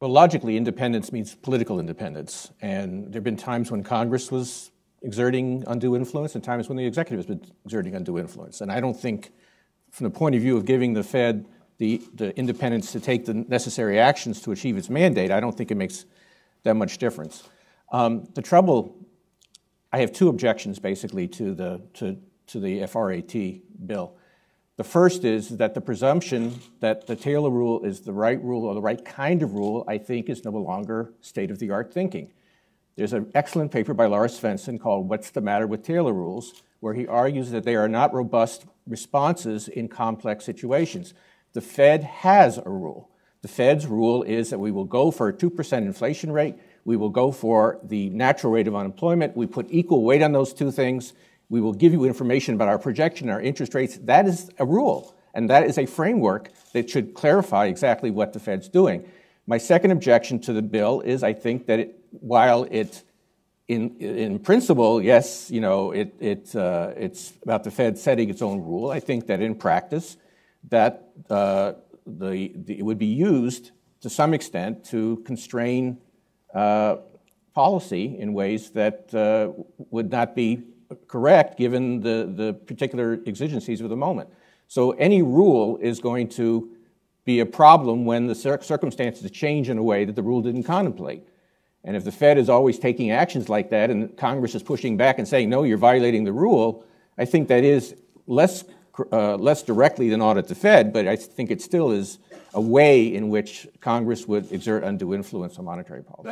Well, logically, independence means political independence. And there have been times when Congress was exerting undue influence and times when the executive has been exerting undue influence. And I don't think, from the point of view of giving the Fed the independence to take the necessary actions to achieve its mandate, I don't think it makes that much difference. The trouble, I have two objections basically to the FRAT bill. The first is that the presumption that the Taylor rule is the right rule or the right kind of rule, I think, is no longer state-of-the-art thinking. There's an excellent paper by Lars Svensson called What's the Matter with Taylor Rules, where he argues that they are not robust responses in complex situations. The Fed has a rule. The Fed's rule is that we will go for a 2% inflation rate, we will go for the natural rate of unemployment, we put equal weight on those two things, we will give you information about our projection, our interest rates. That is a rule, and that is a framework that should clarify exactly what the Fed's doing. My second objection to the bill is I think that while it, in principle, yes, you know, it's about the Fed setting its own rule, I think that in practice that it would be used to some extent to constrain policy in ways that would not be correct given the particular exigencies of the moment. So any rule is going to be a problem when the circumstances change in a way that the rule didn't contemplate. And if the Fed is always taking actions like that and Congress is pushing back and saying, no, you're violating the rule, I think that is less directly than audit the Fed, but I think it still is a way in which Congress would exert undue influence on monetary policy.